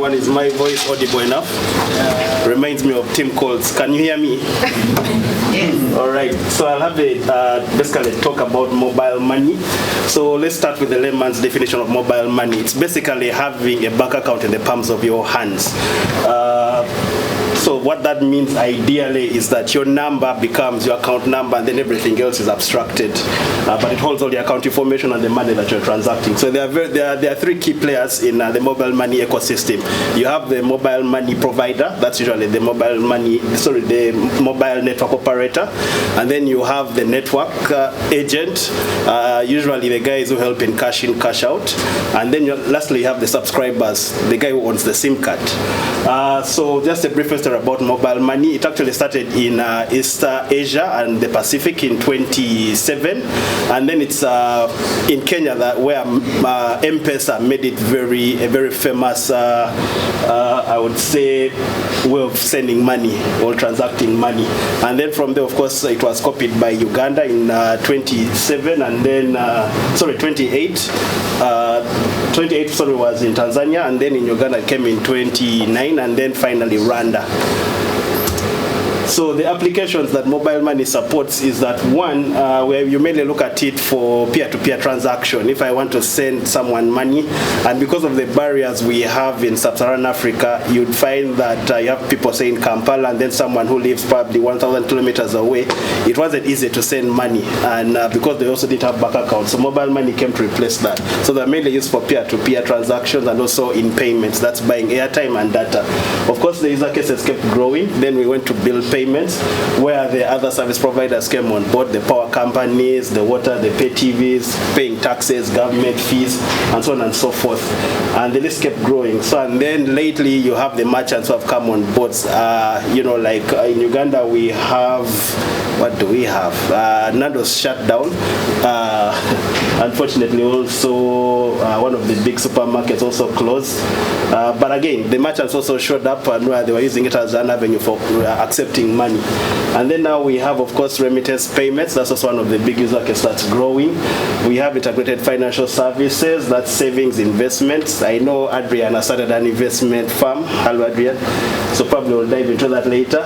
everyone. Is my voice audible enough? Reminds me of Tim Coles. Can you hear me? Yes. All right. So I'll have a basically talk about mobile money. So let's start with the layman's definition of mobile money. It's basically having a bank account in the palms of your hands. So what that means ideally is that your number becomes your account number, and then everything else is abstracted. But it holds all the account information and the money that you're transacting. So there are three key players in the mobile money ecosystem. You have the mobile money provider. That's usually the mobile mobile network operator. And then you have the network agent, usually the guys who help in cash in, cash out. And then lastly, you have the subscribers, the guy who owns the SIM card. So just a brief history about mobile money. It actually started in East Asia and the Pacific in 2007, and then it's in Kenya where M-Pesa made it a very famous, I would say, way of sending money or transacting money. And then from there, of course, it was copied by Uganda in 27, and then 28. 28 was in Tanzania, and then in Uganda it came in 29, and then finally Rwanda. So the applications that mobile money supports is that one, where you mainly look at it for peer-to-peer transaction. If I want to send someone money, and because of the barriers we have in sub-Saharan Africa, you'd find that you have people saying Kampala, and then someone who lives probably 1,000 kilometers away, it wasn't easy to send money, and because they also didn't have bank accounts. So mobile money came to replace that. So they're mainly used for peer-to-peer transactions and also in payments. That's buying airtime and data. Of course, the user cases kept growing. Then we went to bill payments, where the other service providers came on board, the power companies, the water, the pay TVs, paying taxes, government fees, and so on and so forth. And the list kept growing. So, and then lately you have the merchants who have come on board. Like in Uganda we have, what do we have? Nando's shut down. Unfortunately, also one of the big supermarkets also closed. But again, the merchants also showed up, and where they were using it as an avenue for accepting money. And then now we have, of course, remittance payments. That's also one of the big user cases that's growing. We have integrated financial services, that's savings, investments. I know Adrian started an investment firm. Hello, Adrian. So probably we'll dive into that later.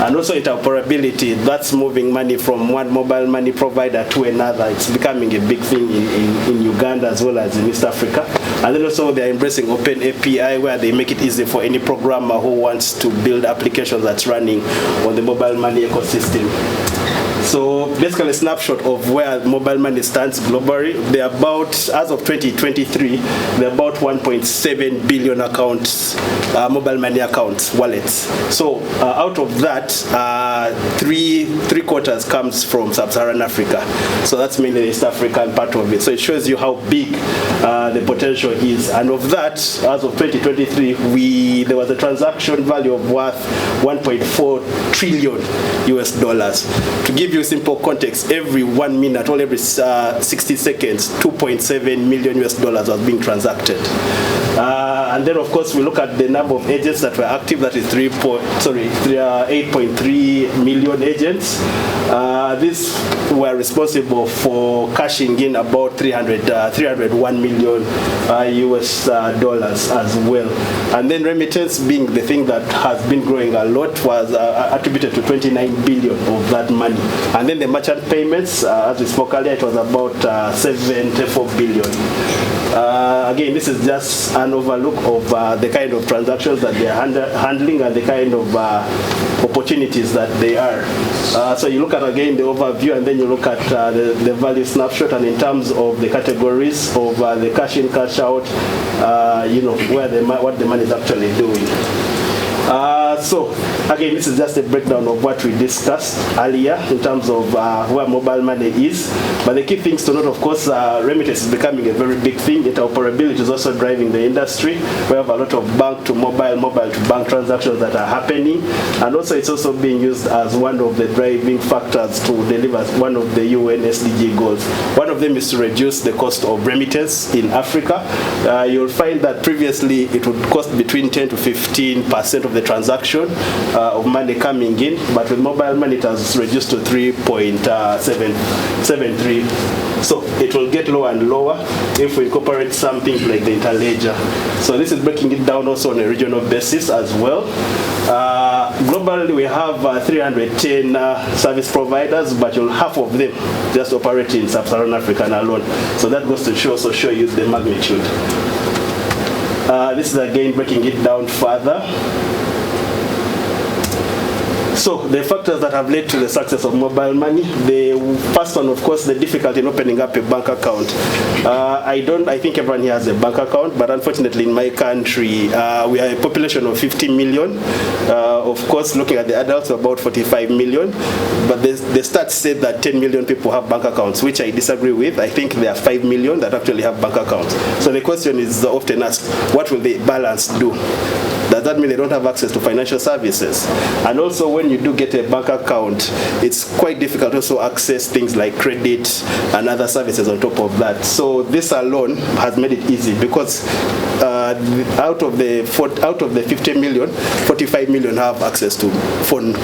And also interoperability, that's moving money from one mobile money provider to another. It's becoming a big thing in Uganda as well as in East Africa. And then also they're embracing open API, where they make it easy for any programmer who wants to build applications that's running on the mobile money ecosystem. So basically a snapshot of where mobile money stands globally. They're about, as of 2023, they're about 1.7 billion accounts, mobile money accounts, wallets. So out of that, three quarters comes from sub-Saharan Africa. So that's mainly the East African part of it. So it shows you how big the potential is. And of that, as of 2023, there was a transaction value of worth 1.4 trillion US dollars. To give you simple context, every 1 minute or every 60 seconds, 2.7 million US dollars was being transacted. And then, of course, we look at the number of agents that were active. That is 8.3 million agents. These were responsible for cashing in about 301 million US dollars as well. And then remittance, being the thing that has been growing a lot, was attributed to 29 billion of that money. And then the merchant payments, as we spoke earlier, it was about 74 billion. Again, this is just an overlook of the kind of transactions that they are handling and the kind of opportunities that they are. So you look at, again, the overview, and then you look at the value snapshot, and in terms of the categories of the cash in, cash out, what the money is actually doing. So again, this is just a breakdown of what we discussed earlier in terms of where mobile money is. But the key things to note, of course, remittance is becoming a very big thing. Interoperability is also driving the industry. We have a lot of bank to mobile, mobile to bank transactions that are happening. And also it's also being used as one of the driving factors to deliver one of the UN SDG goals. One of them is to reduce the cost of remittance in Africa. You'll find that previously it would cost between 10 to 15% of the the transaction of money coming in, but with mobile money it has reduced to 3.73. So it will get lower and lower if we incorporate something like the interledger. So this is breaking it down also on a regional basis as well. Globally, we have 310 service providers, but half of them just operate in Sub-Saharan Africa alone. So that goes to show you the magnitude. This is again breaking it down further. So the factors that have led to the success of mobile money, the first one, of course, the difficulty in opening up a bank account. I think everyone here has a bank account, but unfortunately in my country, we are a population of 50 million. Of course, looking at the adults, about 45 million. But the stats say that 10 million people have bank accounts, which I disagree with. I think there are 5 million that actually have bank accounts. So the question is often asked, what will the balance do? Does that mean they don't have access to financial services? And also, when you do get a bank account, it's quite difficult to also access things like credit and other services on top of that. So this alone has made it easy because out of the 50 million, 45 million have access to phones.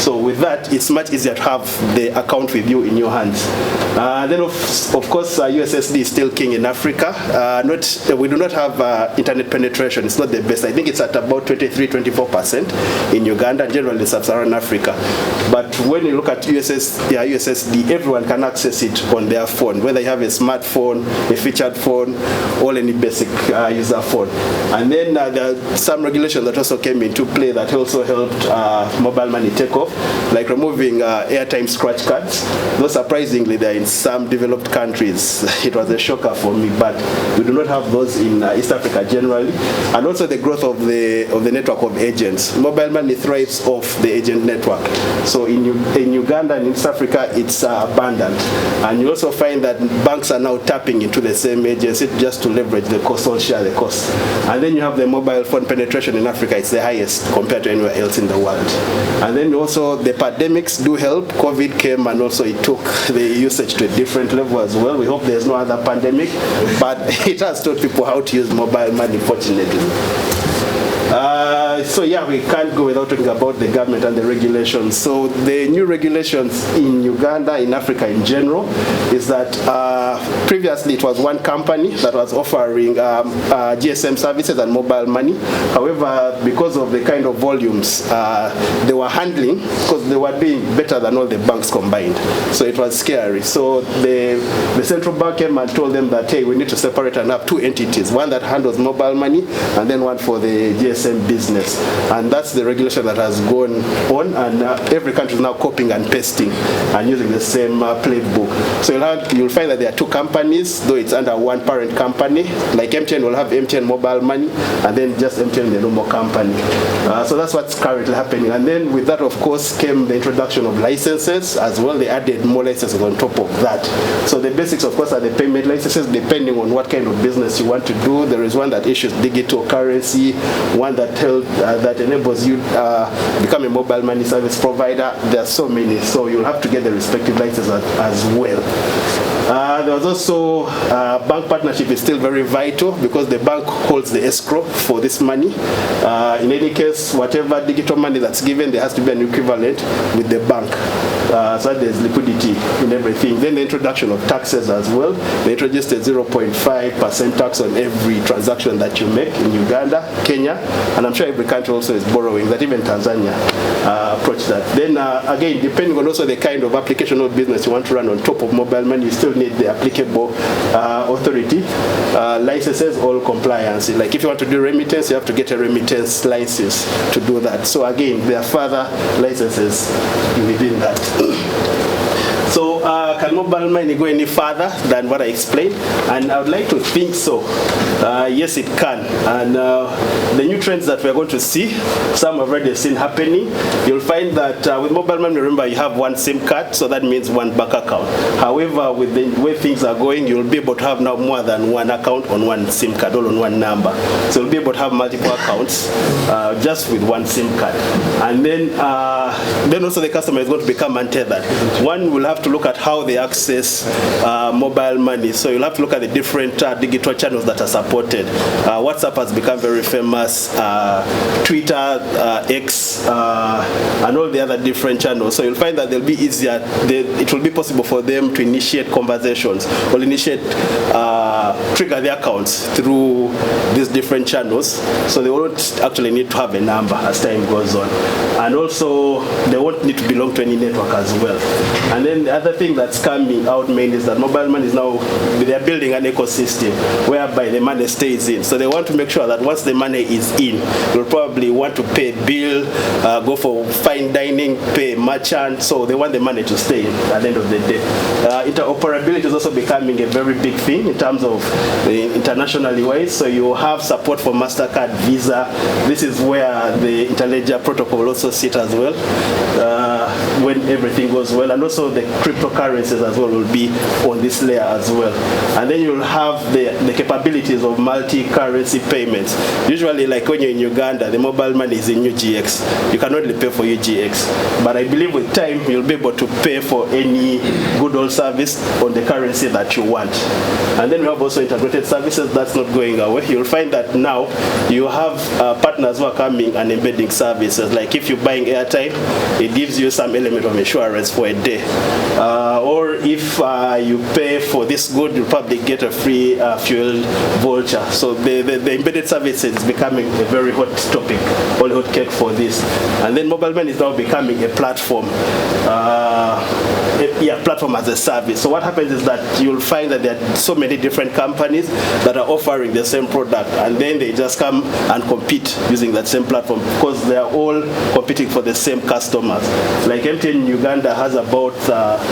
So with that, it's much easier to have the account with you in your hands. Then of course, USSD is still king in Africa. We do not have internet penetration. It's not the best. I think it's at about 23-24% in Uganda and generally Sub-Saharan Africa. But when you look at USSD, everyone can access it on their phone, whether you have a smartphone, a featured phone, or any basic user phone. And then there are some regulations that also came into play that also helped mobile money take off, like removing airtime scratch cards. Though surprisingly, they're in some developed countries. It was a shocker for me, but we do not have those in East Africa generally. And also the growth of the network of agents. Mobile money thrives off the agent network. So in Uganda and in East Africa, it's abundant. And you also find that banks are now tapping into the same agency just to leverage the cost, all share the cost. And then you have the mobile phone penetration in Africa. It's the highest compared to anywhere else in the world. And then also the pandemics do help. COVID came and also it took the usage to a different level as well. We hope there's no other pandemic, but it has taught people how to use mobile money, fortunately. So yeah, we can't go without talking about the government and the regulations. So the new regulations in Uganda, in Africa in general, is that previously it was one company that was offering GSM services and mobile money. However, because of the kind of volumes they were handling, because they were doing better than all the banks combined. So it was scary. So the central bank came and told them that, hey, we need to separate and have two entities, one that handles mobile money and then one for the GSM business. And that's the regulation that has gone on, and every country is now copying and pasting and using the same playbook. So you'll find that there are two companies, though it's under one parent company. Like MTN will have MTN Mobile Money, and then just MTN the normal company. So that's what's currently happening. And then with that, of course, came the introduction of licenses as well. They added more licenses on top of that. So the basics, of course, are the payment licenses, depending on what kind of business you want to do. There is one that issues digital currency, one that enables you become a mobile money service provider. There are so many, so you'll have to get the respective licenses as well. There was also bank partnership is still very vital because the bank holds the escrow for this money. In any case, whatever digital money that's given, there has to be an equivalent with the bank. So there's liquidity in everything. Then the introduction of taxes as well. They introduced a 0.5% tax on every transaction that you make in Uganda, Kenya, and I'm sure every country also is borrowing that. Even Tanzania approached that. Then again, depending on also the kind of application or business you want to run on top of mobile money, you still need the applicable authority, licenses, all compliance. Like if you want to do remittance, you have to get a remittance license to do that. So again, there are further licenses within that. So can mobile money go any further than what I explained? And I would like to think so. Yes, it can. And the new trends that we're going to see, some I've already seen happening. You'll find that with mobile money, remember you have one SIM card, so that means one bank account. However, with the way things are going, you'll be able to have now more than one account on one SIM card, all on one number. So you'll be able to have multiple accounts just with one SIM card. And then also the customer is going to become untethered. One will have have to look at how they access mobile money. So you'll have to look at the different digital channels that are supported. WhatsApp has become very famous, Twitter, X, and all the other different channels. So you'll find that they'll be easier. It will be possible for them to initiate conversations or initiate, trigger their accounts through these different channels. So they won't actually need to have a number as time goes on. And also, they won't need to belong to any network as well. And then the other thing that's coming out main is that mobile money is now, they're building an ecosystem whereby the money stays in. So they want to make sure that once the money is in, you'll probably want to pay bill, go for fine dining, pay merchant. So they want the money to stay in at the end of the day. Interoperability is also becoming a very big thing in terms of internationally wise. So you have support for MasterCard, Visa. This is where the Interledger protocol will also sit as well when everything goes well. And also the cryptocurrencies as well will be on this layer as well. And then you'll have the capabilities of multi-currency payments. Usually, like when you're in Uganda, the mobile money is in UGX. You can only pay for UGX. But I believe with time, you'll be able to pay for any good old service on the currency that you want. And then we have also integrated services. That's not going away. You'll find that now you have partners who are coming and embedding services. Like if you're buying airtime, it gives you some element of insurance for a day. Or if you pay for this good, you'll probably get a free fuel voucher. So the embedded services is becoming a very hot topic, all hot cake for this. And then mobile money is now becoming a platform. Platform as a service. So what happens is that you'll find that there are so many different companies that are offering the same product, and then they just come and compete using that same platform because they are all competing for the same customers. Like MTN in Uganda has about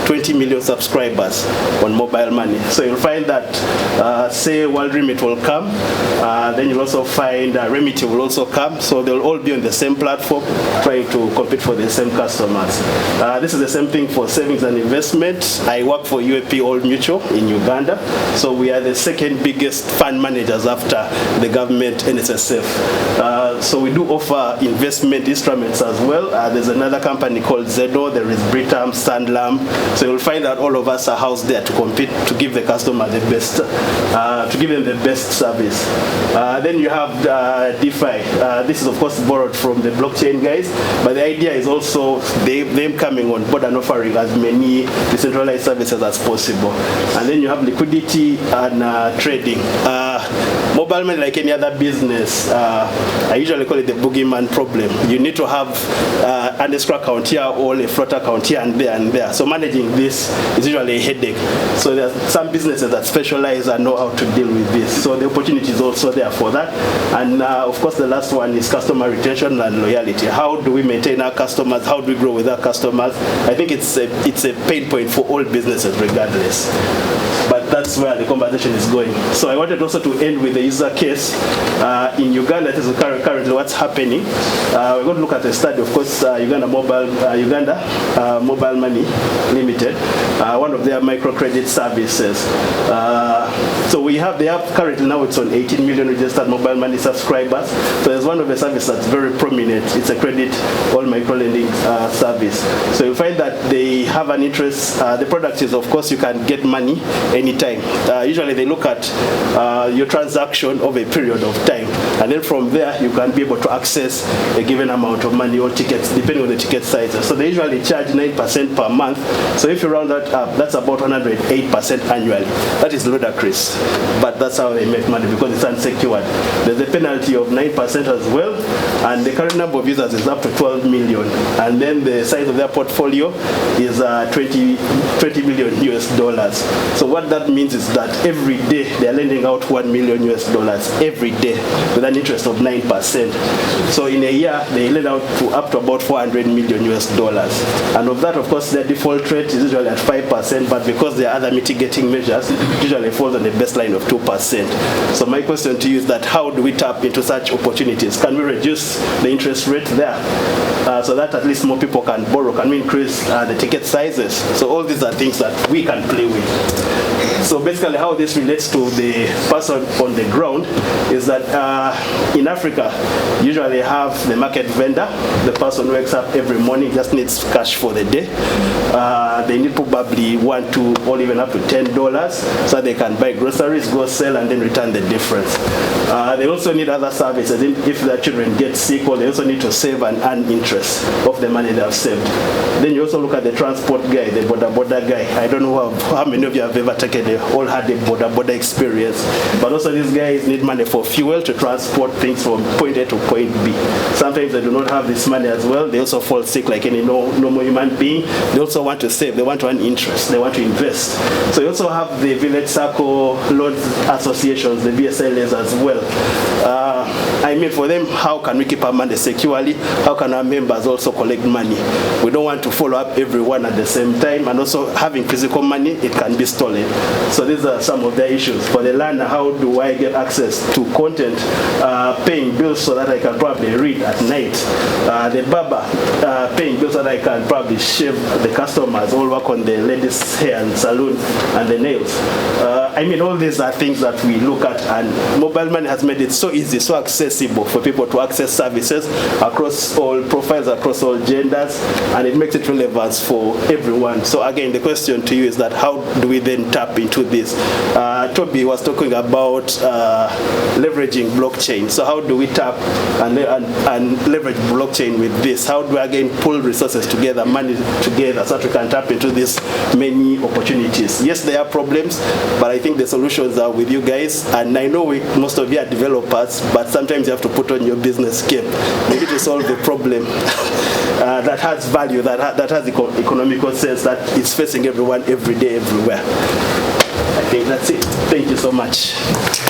20 million subscribers on mobile money. So you'll find that say World Remit will come, then you'll also find Remit will also come. So they'll all be on the same platform trying to compete for the same customers. This is the same thing for savings and investment. I work for UAP Old Mutual in Uganda. So we are the second biggest fund managers after the government NSSF. So we do offer investment instruments as well. There's another company called Zedo. There is Britam, Sandlam. So you'll find that all of us are housed there to compete, to give the customer the best, to give them the best service. Then you have DeFi. This is of course borrowed from the blockchain guys, but the idea is also them coming on board and offering as many decentralized services as possible. And then you have liquidity and trading. Mobile money, like any other business, I usually call it the boogeyman problem. You need to have an escrow account here or a float account here and there and there. So managing this is usually a headache. So there are some businesses that specialize and know how to deal with this. So the opportunity is also there for that. And of course, the last one is customer retention and loyalty. How do we maintain our customers? How do we grow with our customers? I think it's a pain point for all businesses regardless. But that's where the conversation is going. So I wanted also to end with the user case. In Uganda, this is currently what's happening. We're going to look at a study, of course, Uganda Mobile Money Limited, one of their microcredit services. So they have currently now it's on 18 million registered mobile money subscribers. So there's one of the services that's very prominent. It's a credit or micro-lending service. So you'll find that they have an interest. The product is, of course, you can get money anytime. Usually they look at your transaction over a period of time, and then from there you can be able to access a given amount of money or tickets depending on the ticket sizes. So they usually charge 9% per month. So if you round that up, that's about 108% annually. That is ludicrous, but that's how they make money because it's unsecured. There's a penalty of 9% as well, and the current number of users is up to 12 million, and then the size of their portfolio is 20 million US dollars. So what that means is that every day they're lending out $1 million US every day with an interest of 9%. So in a year they lend out to up to about $400 million US, and of that, of course, their default rate is usually at 5%, but because there are other mitigating measures, it usually falls on the baseline of 2%. So my question to you is that how do we tap into such opportunities? Can we reduce the interest rate there so that at least more people can borrow? Can we increase the ticket sizes? So all these are things that we can play with. So basically how this relates to the person on the ground is that in Africa, usually they have the market vendor, the person who wakes up every morning, just needs cash for the day. They need probably $1 to or even up to $10 so they can buy groceries, go sell, and then return the difference. They also need other services. If their children get sick, or they also need to save and earn interest of the money they have saved. Then you also look at the transport guy, the border guy. I don't know how many of you have ever taken all had a border experience, but also these guys need money for fuel to transport things from point A to point B. Sometimes they do not have this money as well. They also fall sick like any normal human being. They also want to save. They want to earn interest. They want to invest. So you also have the village circle loans associations, the VSLAs as well. I mean, for them, how can we keep our money securely? How can our members also collect money? We don't want to follow up everyone at the same time, and also having physical money, it can be stolen. So these are some of the issues. For the learner, how do I get access to content, paying bills so that I can probably read at night? The barber, paying bills so that I can probably shave the customers, all work on the ladies' hair and salon and the nails. I mean, all these are things that we look at, and mobile money has made it so easy, so accessible for people to access services across all profiles, across all genders, and it makes it relevant for everyone. So again, the question to you is that how do we then tap into this? Toby was talking about leveraging blockchain. So how do we tap and leverage blockchain with this? How do we again pull resources together, money together, so that we can tap into these many opportunities? Yes, there are problems, but I think the solutions are with you guys. And I know most of you are developers, but sometimes you have to put on your business cap, maybe to solve the problem that has value, that has economical sense, that is facing everyone every day, everywhere. I think that's it. Thank you so much.